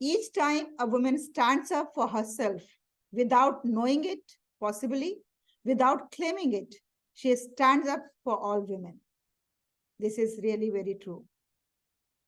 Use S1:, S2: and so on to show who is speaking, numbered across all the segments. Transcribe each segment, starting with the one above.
S1: Each time a woman stands up for herself without knowing it, possibly, without claiming it, she stands up for all women. This is really very true.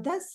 S1: 10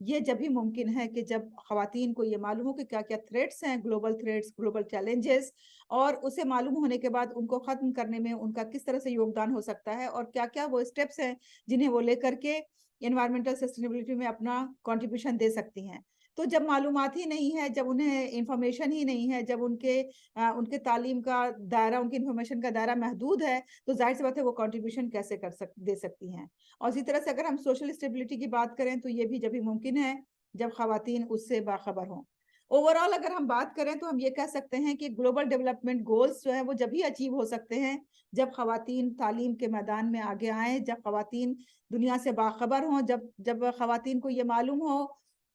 S1: یہ جب بھی ممکن ہے کہ جب خواتین کو یہ معلوم ہو کہ کیا کیا تھریٹس ہیں، گلوبل تھریٹس، گلوبل چیلنجز، اور اسے معلوم ہونے کے بعد ان کو ختم کرنے میں ان کا کس طرح سے یوگدان ہو سکتا ہے، اور کیا کیا وہ اسٹیپس ہیں جنہیں وہ لے کر کے انوائرمنٹل سسٹینیبلٹی میں اپنا کنٹریبیوشن دے سکتی ہیں۔ تو جب معلومات ہی نہیں ہے، جب انہیں انفارمیشن ہی نہیں ہے، جب ان کے تعلیم کا دائرہ، ان کی انفارمیشن کا دائرہ محدود ہے، تو ظاہر سی بات ہے وہ کنٹریبیوشن کیسے دے سکتی ہیں۔ اور اسی طرح سے اگر ہم سوشل اسٹیبلٹی کی بات کریں تو یہ بھی جب ہی ممکن ہے جب خواتین اس سے باخبر ہوں۔ اوورآل اگر ہم بات کریں تو ہم یہ کہہ سکتے ہیں کہ گلوبل ڈیولپمنٹ گولز جو ہیں وہ جب ہی اچیو ہو سکتے ہیں جب خواتین تعلیم کے میدان میں آگے آئیں، جب خواتین دنیا سے باخبر ہوں، جب خواتین کو یہ معلوم ہو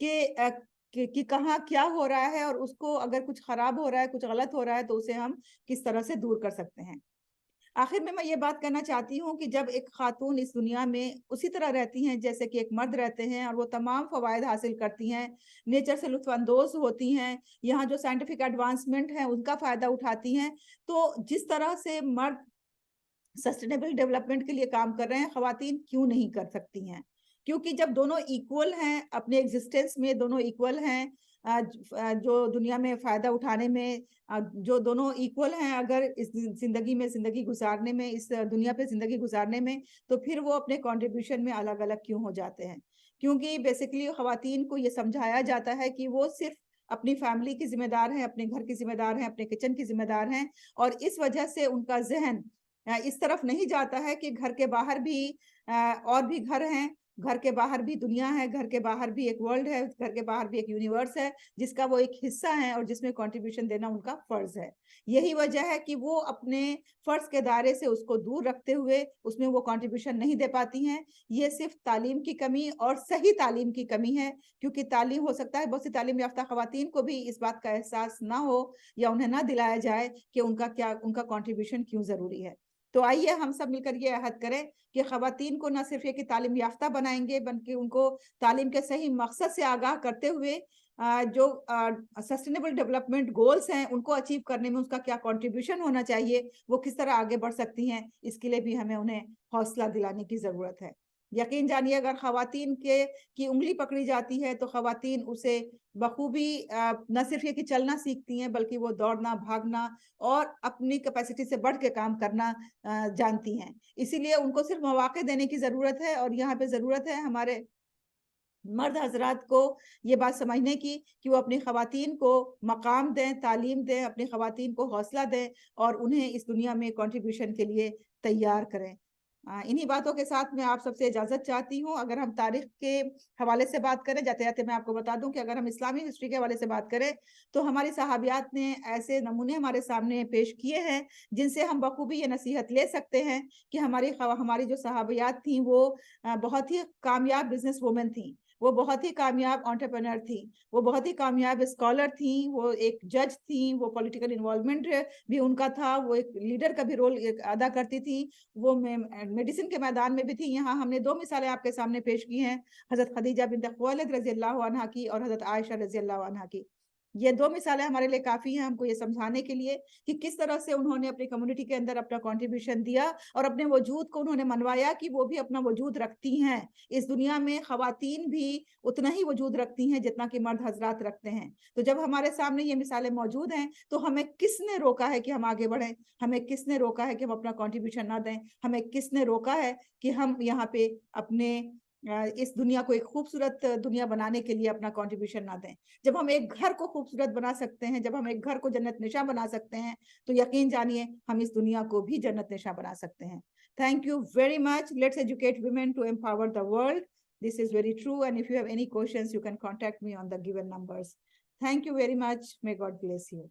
S1: کہ کہاں کیا ہو رہا ہے، اور اس کو اگر کچھ خراب ہو رہا ہے، کچھ غلط ہو رہا ہے تو اسے ہم کس طرح سے دور کر سکتے ہیں۔ آخر میں یہ بات کرنا چاہتی ہوں کہ جب ایک خاتون اس دنیا میں اسی طرح رہتی ہیں جیسے کہ ایک مرد رہتے ہیں، اور وہ تمام فوائد حاصل کرتی ہیں، نیچر سے لطف اندوز ہوتی ہیں، یہاں جو سائنٹیفک ایڈوانسمنٹ ہے ان کا فائدہ اٹھاتی ہیں، تو جس طرح سے مرد سسٹینیبل ڈیولپمنٹ کے لیے کام کر رہے ہیں، خواتین کیوں نہیں کر سکتی ہیں؟ کیونکہ جب دونوں ایکول ہیں اپنے ایگزسٹنس میں، دونوں ایکول ہیں جو دنیا میں فائدہ اٹھانے میں، جو دونوں ایکول ہیں اگر اس زندگی میں زندگی گزارنے میں، اس دنیا پہ زندگی گزارنے میں، تو پھر وہ اپنے کنٹریبیوشن میں الگ الگ کیوں ہو جاتے ہیں؟ کیونکہ بیسیکلی خواتین کو یہ سمجھایا جاتا ہے کہ وہ صرف اپنی فیملی کی ذمہ دار ہیں، اپنے گھر کی ذمہ دار ہیں، اپنے کچن کی ذمہ دار ہیں، اور اس وجہ سے ان کا ذہن اس طرف نہیں جاتا ہے کہ گھر کے باہر بھی اور بھی گھر ہیں، گھر کے باہر بھی دنیا ہے، گھر کے باہر بھی ایک ورلڈ ہے، گھر کے باہر بھی ایک یونیورس ہے جس کا وہ ایک حصہ ہے اور جس میں کنٹریبیوشن دینا ان کا فرض ہے۔ یہی وجہ ہے کہ وہ اپنے فرض کے دائرے سے اس کو دور رکھتے ہوئے اس میں وہ کنٹریبیوشن نہیں دے پاتی ہیں۔ یہ صرف تعلیم کی کمی اور صحیح تعلیم کی کمی ہے، کیونکہ تعلیم ہو سکتا ہے بہت سی تعلیم یافتہ خواتین کو بھی اس بات کا احساس نہ ہو یا انہیں نہ دلایا جائے کہ ان کا کنٹریبیوشن کیوں ضروری ہے۔ تو آئیے ہم سب مل کر یہ عہد کریں کہ خواتین کو نہ صرف یہ کہ تعلیم یافتہ بنائیں گے، بلکہ ان کو تعلیم کے صحیح مقصد سے آگاہ کرتے ہوئے جو سسٹینیبل ڈیولپمنٹ گولز ہیں ان کو اچیو کرنے میں اس کا کیا کنٹریبیوشن ہونا چاہیے، وہ کس طرح آگے بڑھ سکتی ہیں، اس کے لیے بھی ہمیں انہیں حوصلہ دلانے کی ضرورت ہے۔ یقین جانیے اگر خواتین کی انگلی پکڑی جاتی ہے تو خواتین اسے بخوبی نہ صرف یہ کہ چلنا سیکھتی ہیں، بلکہ وہ دوڑنا، بھاگنا اور اپنی کیپیسٹی سے بڑھ کے کام کرنا جانتی ہیں۔ اسی لیے ان کو صرف مواقع دینے کی ضرورت ہے، اور یہاں پہ ضرورت ہے ہمارے مرد حضرات کو یہ بات سمجھنے کی کہ وہ اپنی خواتین کو مقام دیں، تعلیم دیں، اپنی خواتین کو حوصلہ دیں اور انہیں اس دنیا میں کنٹریبیوشن کے لیے تیار کریں۔ انہی باتوں کے ساتھ میں آپ سب سے اجازت چاہتی ہوں۔ اگر ہم تاریخ کے حوالے سے بات کریں، جاتے جاتے میں آپ کو بتا دوں کہ اگر ہم اسلامی ہسٹری کے حوالے سے بات کریں تو ہماری صحابیات نے ایسے نمونے ہمارے سامنے پیش کیے ہیں جن سے ہم بخوبی یہ نصیحت لے سکتے ہیں کہ ہماری جو صحابیات تھیں وہ بہت ہی کامیاب بزنس وومن تھیں، وہ بہت ہی کامیاب انٹرپرینر تھیں، وہ بہت ہی کامیاب اسکالر تھیں، وہ ایک جج تھیں، وہ پولیٹیکل انوالومنٹ بھی ان کا تھا، وہ ایک لیڈر کا بھی رول ادا کرتی تھیں، وہ میڈیسن کے میدان میں بھی تھی۔ یہاں ہم نے دو مثالیں آپ کے سامنے پیش کی ہیں، حضرت خدیجہ بنت خویلد رضی اللہ عنہا کی اور حضرت عائشہ رضی اللہ عنہا کی۔ یہ دو مثالیں ہمارے لیے کافی ہیں ہم کو یہ سمجھانے کے لیے کہ کس طرح سے انہوں نے اپنی کمیونٹی کے اندر اپنا کنٹریبیوشن دیا اور اپنے وجود کو انہوں نے منوایا کہ وہ بھی اپنا وجود رکھتی ہیں۔ اس دنیا میں خواتین بھی اتنا ہی وجود رکھتی ہیں جتنا کہ مرد حضرات رکھتے ہیں۔ تو جب ہمارے سامنے یہ مثالیں موجود ہیں تو ہمیں کس نے روکا ہے کہ ہم آگے بڑھیں؟ ہمیں کس نے روکا ہے کہ ہم اپنا کنٹریبیوشن نہ دیں؟ ہمیں کس نے روکا ہے کہ ہم یہاں پہ اپنے اس دنیا کو ایک خوبصورت دنیا بنانے کے لیے اپنا کنٹریبیوشن نہ دیں؟ جب ہم ایک گھر کو خوبصورت بنا سکتے ہیں، جب ہم ایک گھر کو جنت نشاں بنا سکتے ہیں، تو یقین جانیے ہم اس دنیا کو بھی جنت نشاں بنا سکتے ہیں۔ Thank you very much. Let's educate women to empower the world. This is very true. And if you have any questions, you can contact me on the given numbers. Thank you very much. May God bless you.